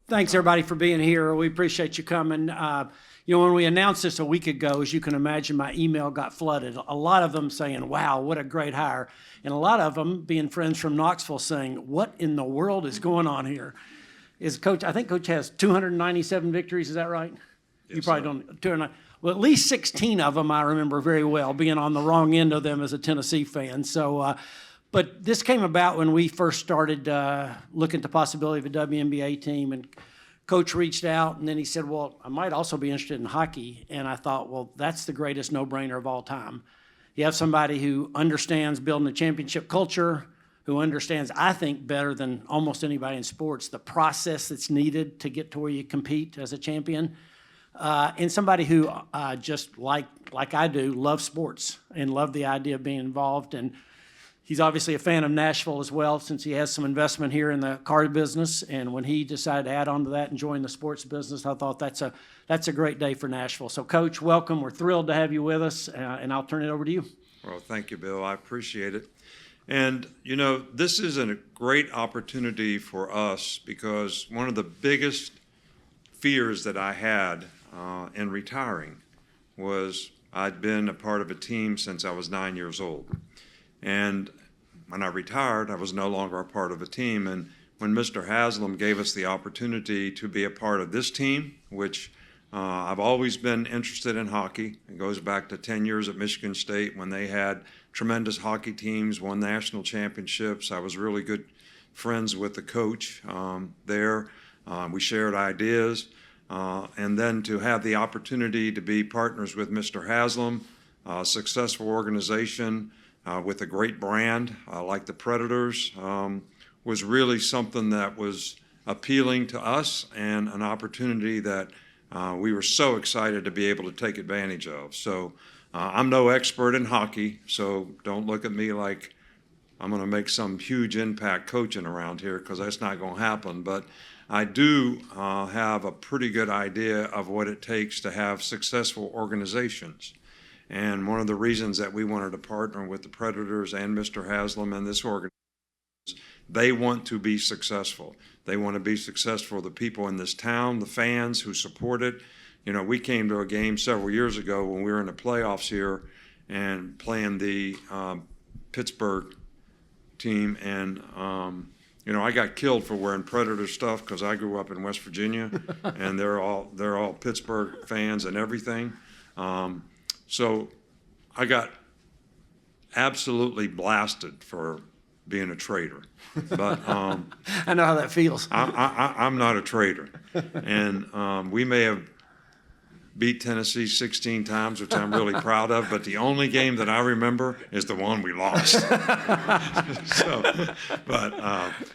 Thanks, everybody, for being here. We appreciate you coming. When we announced this a week ago, as you can imagine, my email got flooded. A lot of them saying, wow, what a great hire. And a lot of them being friends from Knoxville saying, what in the world is going on here? I think Coach has 297 victories, is that right? Yes, You probably don't. 209. Well, at least 16 of them I remember very well, being on the wrong end of them as a Tennessee fan. But this came about when we first started looking at the possibility of a WNBA team, and Coach reached out, and then he said, well, I might also be interested in hockey. And I thought, well, that's the greatest no-brainer of all time. You have somebody who understands building a championship culture, who understands, I think, better than almost anybody in sports, the process that's needed to get to where you compete as a champion. And somebody who just like I do, loves sports and loved the idea of being involved. And he's obviously a fan of Nashville as well, since he has some investment here in the car business. And when he decided to add on to that and join the sports business, I thought that's a great day for Nashville. So, Coach, welcome. We're thrilled to have you with us, and I'll turn it over to you. Well, thank you, Bill. I appreciate it. And, this is a great opportunity for us because one of the biggest fears that I had in retiring was I'd been a part of a team since I was 9 years old. And when I retired, I was no longer a part of a team. And when Mr. Haslam gave us the opportunity to be a part of this team, which I've always been interested in hockey. It goes back to 10 years at Michigan State when they had tremendous hockey teams, won national championships. I was really good friends with the coach there. We shared ideas. And then to have the opportunity to be partners with Mr. Haslam, a successful organization with a great brand like the Predators, was really something that was appealing to us and an opportunity that we were so excited to be able to take advantage of. So I'm no expert in hockey, so don't look at me like I'm going to make some huge impact coaching around here, because that's not going to happen. But I do have a pretty good idea of what it takes to have successful organizations. And one of the reasons that we wanted to partner with the Predators and Mr. Haslam and this organization, they want to be successful. They want to be successful, the people in this town, the fans who support it. We came to a game several years ago when we were in the playoffs here and playing the Pittsburgh team, and I got killed for wearing Predator stuff because I grew up in West Virginia, and they're all Pittsburgh fans and everything. So I got absolutely blasted for being a traitor, but I know how that feels. I'm not a traitor, and we may have beat Tennessee 16 times, which I'm really proud of, but the only game that I remember is the one we lost.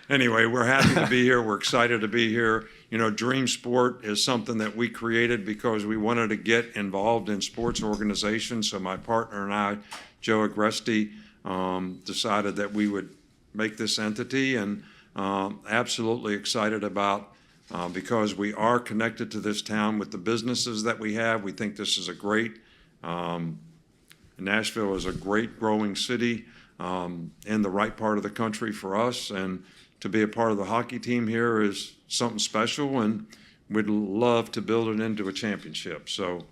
Anyway, we're happy to be here. We're excited to be here. Dream Sport is something that we created because we wanted to get involved in sports organizations. So my partner and I, Joe Agresti, decided that we would make this entity, and absolutely excited about because we are connected to this town with the businesses that we have. We think this is a great, Nashville is a great growing city in the right part of the country for us, and to be a part of the hockey team here is something special, and we'd love to build it into a championship. So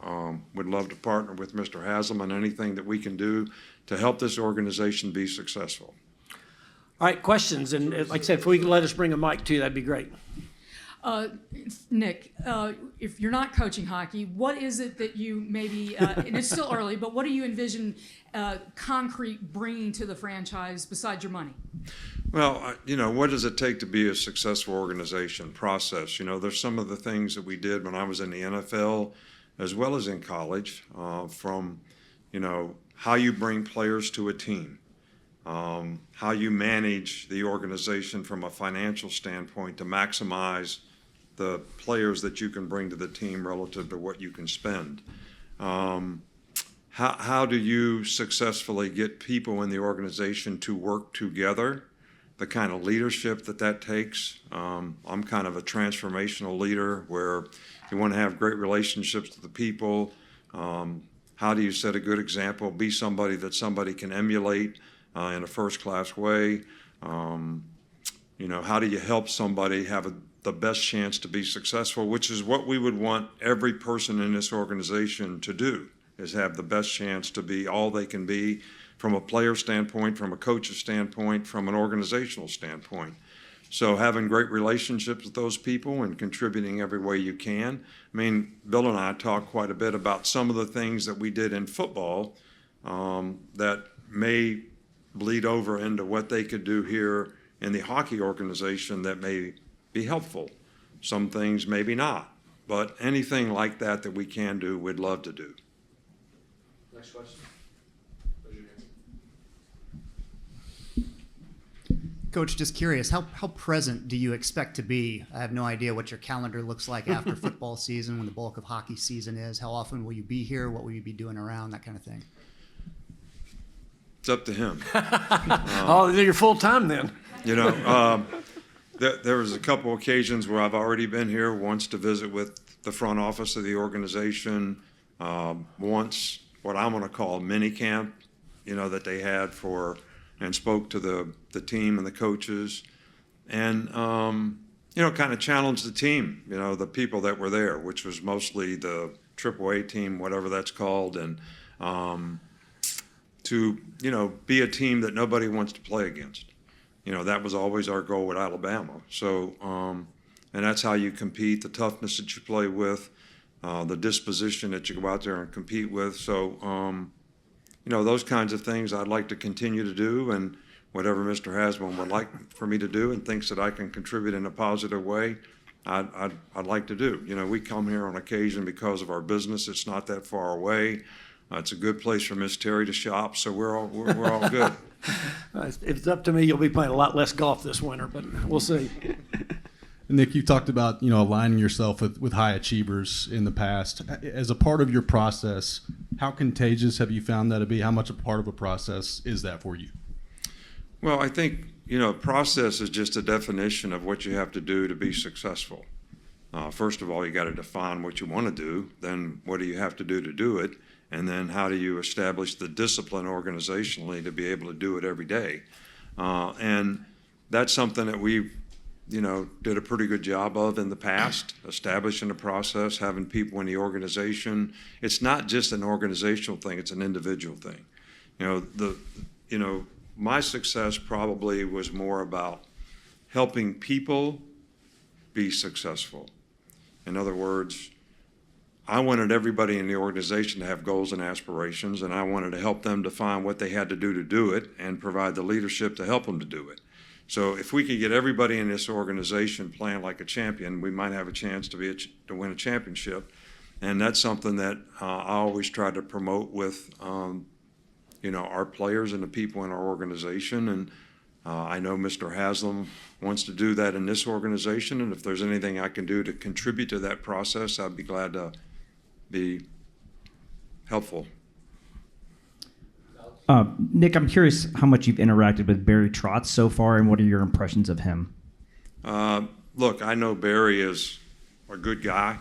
we'd love to partner with Mr. Haslam on anything that we can do to help this organization be successful. All right, questions. And like I said, if we could let us bring a mic too, that'd be great. Nick, if you're not coaching hockey, what is it that you maybe, and it's still early, but what do you envision concrete bringing to the franchise besides your money? Well, what does it take to be a successful organization? Process. There's some of the things that we did when I was in the NFL as well as in college, from, how you bring players to a team, how you manage the organization from a financial standpoint to maximize the players that you can bring to the team relative to what you can spend. How do you successfully get people in the organization to work together? The kind of leadership that takes. I'm kind of a transformational leader where you want to have great relationships with the people. How do you set a good example? Be somebody that somebody can emulate in a first-class way. How do you help somebody have the best chance to be successful, which is what we would want every person in this organization to do, is have the best chance to be all they can be from a player standpoint, from a coach's standpoint, from an organizational standpoint. So having great relationships with those people and contributing every way you can. I mean, Bill and I talked quite a bit about some of the things that we did in football that may bleed over into what they could do here in the hockey organization that may be helpful. Some things maybe not, but anything like that that we can do, we'd love to do. Next question. Coach, just curious, how present do you expect to be? I have no idea what your calendar looks like after football season, when the bulk of hockey season is. How often will you be here? What will you be doing around? That kind of thing. It's up to him. Oh, you're full-time then. You know, there was a couple occasions where I've already been here, once to visit with the front office of the organization, once what I'm going to call mini camp, you know, that they had for, and spoke to the team and the coaches, and you know, kind of challenged the team, you know, the people that were there, which was mostly the AAA team, whatever that's called, and to, you know, be a team that nobody wants to play against. You know, that was always our goal with Alabama. So, and that's how you compete, the toughness that you play with, the disposition that you go out there and compete with. So, you know, those kinds of things I'd like to continue to do, and whatever Mr. Haslam would like for me to do and thinks that I can contribute in a positive way, I'd like to do. You know, we come here on occasion because of our business. It's not that far away. It's a good place for Miss Terry to shop, so we're all good. If it's up to me, you'll be playing a lot less golf this winter, but we'll see. Nick, you talked about, you know, aligning yourself with high achievers in the past. As a part of your process, how contagious have you found that to be? How much a part of a process is that for you? Well, I think, you know, process is just a definition of what you have to do to be successful. First of all, you got to define what you want to do. Then what do you have to do it? And then how do you establish the discipline organizationally to be able to do it every day? And that's something that we've, you know, did a pretty good job of in the past, establishing a process, having people in the organization. It's not just an organizational thing, it's an individual thing. You know, my success probably was more about helping people be successful. In other words, I wanted everybody in the organization to have goals and aspirations, and I wanted to help them define what they had to do it and provide the leadership to help them to do it. So if we could get everybody in this organization playing like a champion, we might have a chance to win a championship. And that's something that I always try to promote with, you know, our players and the people in our organization. And I know Mr. Haslam wants to do that in this organization. And if there's anything I can do to contribute to that process, I'd be glad to be helpful. Nick, I'm curious how much you've interacted with Barry Trotz so far, and what are your impressions of him? Look, I know Barry is a good guy.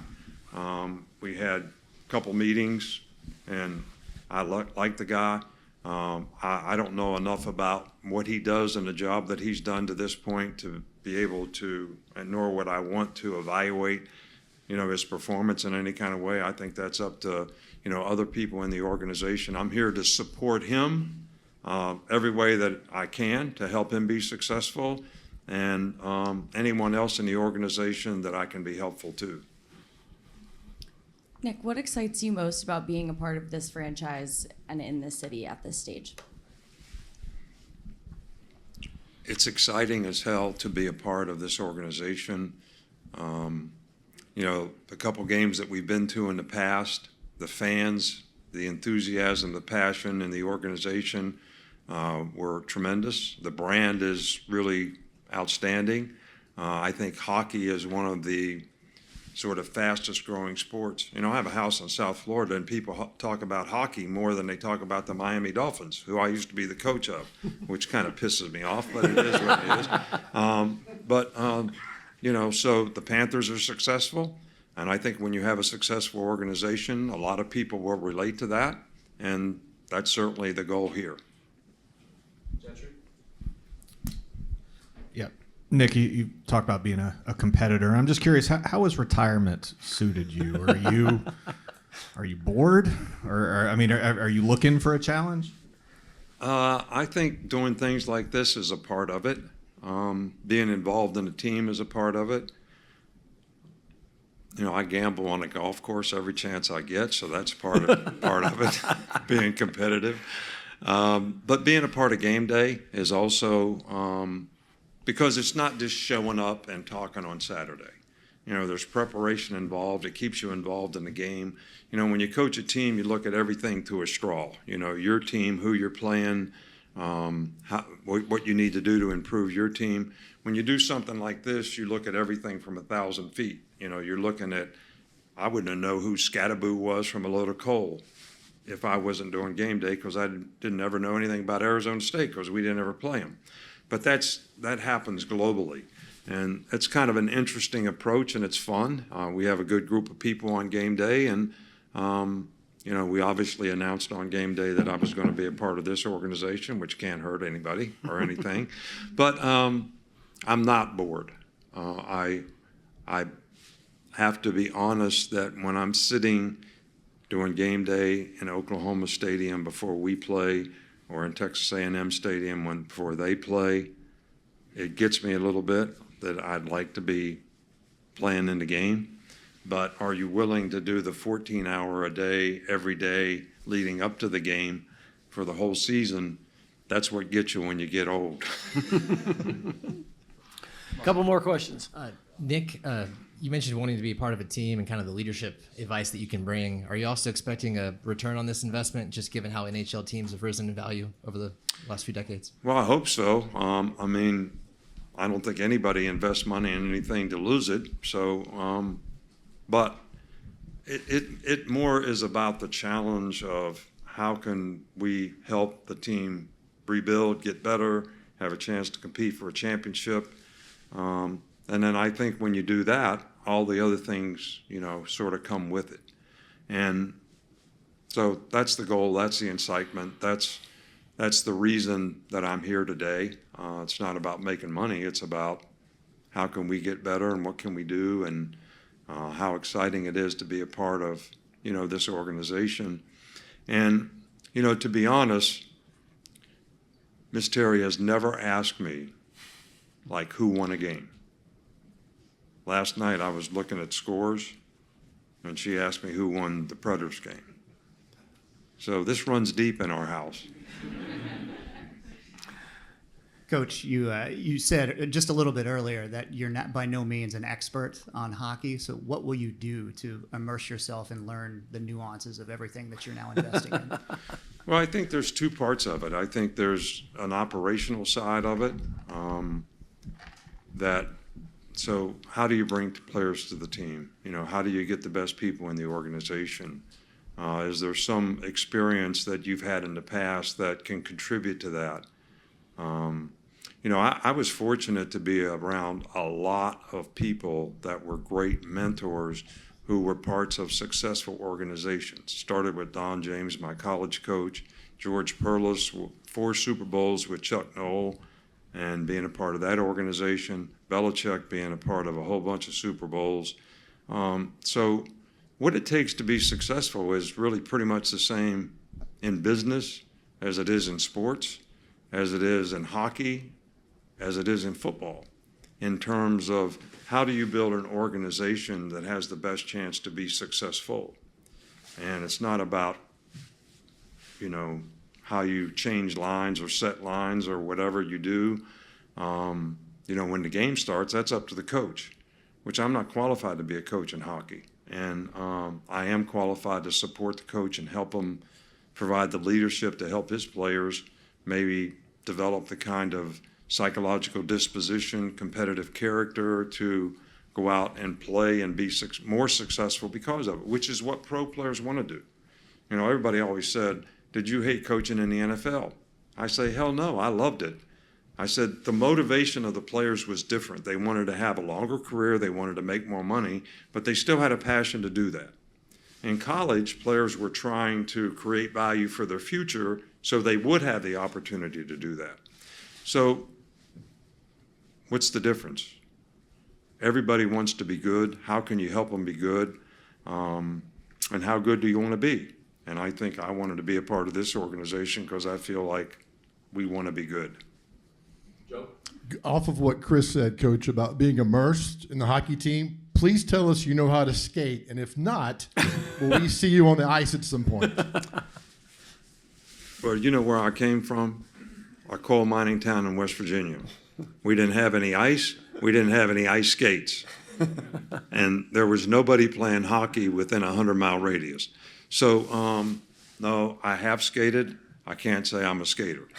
We had a couple meetings, and I like the guy. I don't know enough about what he does and the job that he's done to this point to be able to, and nor would I want to evaluate, you know, his performance in any kind of way. I think that's up to, you know, other people in the organization. I'm here to support him every way that I can to help him be successful, and anyone else in the organization that I can be helpful to. Nick, what excites you most about being a part of this franchise and in this city at this stage? It's exciting as hell to be a part of this organization. You know, the couple games that we've been to in the past, the fans, the enthusiasm, the passion in the organization were tremendous. The brand is really outstanding. I think hockey is one of the sort of fastest growing sports. You know, I have a house in South Florida, and people talk about hockey more than they talk about the Miami Dolphins, who I used to be the coach of, which kind of pisses me off, but it is what it is. You know, so the Panthers are successful, and I think when you have a successful organization, a lot of people will relate to that, and that's certainly the goal here. Yeah. Nick, you talked about being a competitor. I'm just curious, how has retirement suited you? Are you bored, or are you looking for a challenge? I think doing things like this is a part of it. Being involved in a team is a part of it. I gamble on a golf course every chance I get, so that's part of it, being competitive. But being a part of game day is also because it's not just showing up and talking on Saturday. There's preparation involved. It keeps you involved in the game. When you coach a team, you look at everything through a straw. Your team, who you're playing, what you need to do to improve your team. When you do something like this, you look at everything from 1,000 feet. You're looking at, I wouldn't know who Scattaboo was from a load of coal if I wasn't doing game day, because I didn't ever know anything about Arizona State because we didn't ever play them. But that happens globally. And it's kind of an interesting approach, and it's fun. We have a good group of people on game day, and we obviously announced on game day that I was going to be a part of this organization, which can't hurt anybody or anything. But I'm not bored. I have to be honest that when I'm sitting doing game day in Oklahoma Stadium before we play, or in Texas A&M Stadium before they play, it gets me a little bit that I'd like to be playing in the game. But are you willing to do the 14-hour a day, every day, leading up to the game for the whole season? That's what gets you when you get old. Couple more questions. Nick, you mentioned wanting to be a part of a team and kind of the leadership advice that you can bring. Are you also expecting a return on this investment, just given how NHL teams have risen in value over the last few decades? Well, I hope so. I don't think anybody invests money in anything to lose it. So, but it more is about the challenge of how can we help the team rebuild, get better, have a chance to compete for a championship. And then I think when you do that, all the other things, sort of come with it. And so that's the goal. That's the incitement. That's the reason that I'm here today. It's not about making money. It's about how can we get better and what can we do, and how exciting it is to be a part of, this organization. And, to be honest, Miss Terry has never asked me, like, who won a game. Last night I was looking at scores, and she asked me who won the Predators game. So this runs deep in our house. Coach, you said just a little bit earlier that you're not by no means an expert on hockey. So what will you do to immerse yourself and learn the nuances of everything that you're now investing in? Well, I think there's two parts of it. I think there's an operational side of it. So how do you bring players to the team? How do you get the best people in the organization? Is there some experience that you've had in the past that can contribute to that? I was fortunate to be around a lot of people that were great mentors who were parts of successful organizations. Started with Don James, my college coach, George Perlis, 4 Super Bowls with Chuck Noll, and being a part of that organization, Belichick being a part of a whole bunch of Super Bowls. So what it takes to be successful is really pretty much the same in business as it is in sports, as it is in hockey, as it is in football, in terms of how do you build an organization that has the best chance to be successful. And it's not about, how you change lines or set lines or whatever you do. When the game starts, that's up to the coach, which I'm not qualified to be a coach in hockey. And I am qualified to support the coach and help him provide the leadership to help his players maybe develop the kind of psychological disposition, competitive character to go out and play and be more successful because of it, which is what pro players want to do. Everybody always said, did you hate coaching in the NFL? I say, hell no, I loved it. I said the motivation of the players was different. They wanted to have a longer career, they wanted to make more money, but they still had a passion to do that. In college, players were trying to create value for their future so they would have the opportunity to do that. So what's the difference? Everybody wants to be good. How can you help them be good? And how good do you want to be? And I think I wanted to be a part of this organization because I feel like we want to be good. Off of what Chris said, Coach, about being immersed in the hockey team, please tell us you know how to skate. And if not, will we see you on the ice at some point? Well, you know where I came from? A coal mining town in West Virginia. We didn't have any ice. We didn't have any ice skates. And there was nobody playing hockey within a 100-mile radius. So, no, I have skated. I can't say I'm a skater.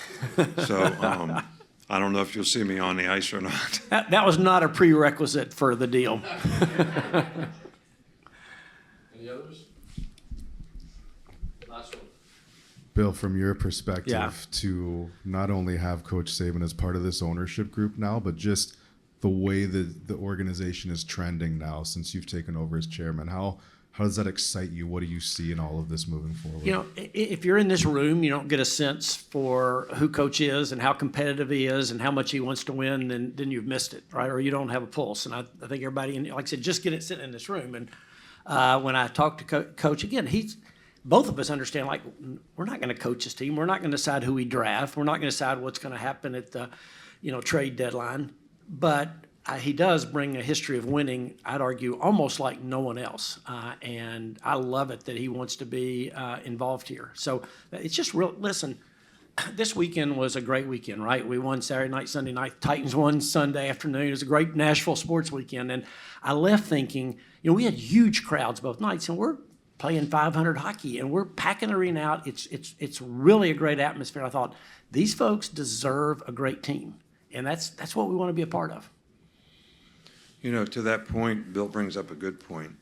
So I don't know if you'll see me on the ice or not. That was not a prerequisite for the deal. Any others? Last one. Bill, from your perspective, Yeah. to not only have Coach Saban as part of this ownership group now, but just the way that the organization is trending now since you've taken over as chairman, how does that excite you? What do you see in all of this moving forward? You know, if you're in this room, you don't get a sense for who Coach is and how competitive he is and how much he wants to win, then you've missed it, right? Or you don't have a pulse. And I think everybody, like I said, just get it sitting in this room. And when I talk to Coach again, both of us understand, like, we're not going to coach this team. We're not going to decide who we draft. We're not going to decide what's going to happen at the, trade deadline. But he does bring a history of winning, I'd argue, almost like no one else. And I love it that he wants to be involved here. So it's just real. Listen, this weekend was a great weekend, right? We won Saturday night, Sunday night. Titans won Sunday afternoon. It was a great Nashville sports weekend. And I left thinking, we had huge crowds both nights, and we're playing 500 hockey, and we're packing the arena out. It's really a great atmosphere. I thought, these folks deserve a great team. And that's what we want to be a part of. To that point, Bill brings up a good point.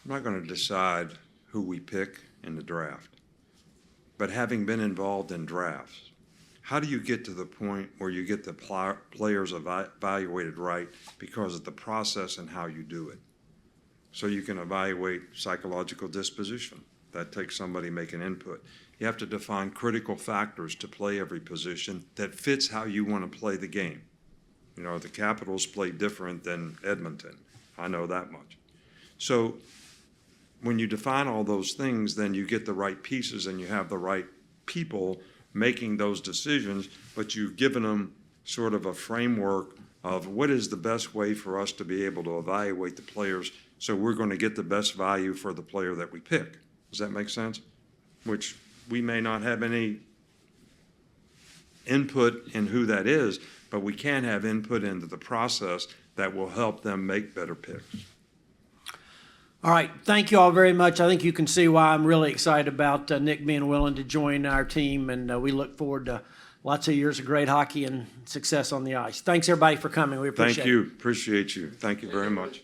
I'm not going to decide who we pick in the draft. But having been involved in drafts, how do you get to the point where you get the players evaluated right because of the process and how you do it? So you can evaluate psychological disposition. That takes somebody making input. You have to define critical factors to play every position that fits how you want to play the game. The Capitals play different than Edmonton. I know that much. So when you define all those things, then you get the right pieces and you have the right people making those decisions, but you've given them sort of a framework of what is the best way for us to be able to evaluate the players so we're going to get the best value for the player that we pick. Does that make sense? Which we may not have any input in who that is, but we can have input into the process that will help them make better picks. All right. Thank you all very much. I think you can see why I'm really excited about Nick being willing to join our team, and we look forward to lots of years of great hockey and success on the ice. Thanks, everybody, for coming. We appreciate it. Thank you. Appreciate you. Thank you very much.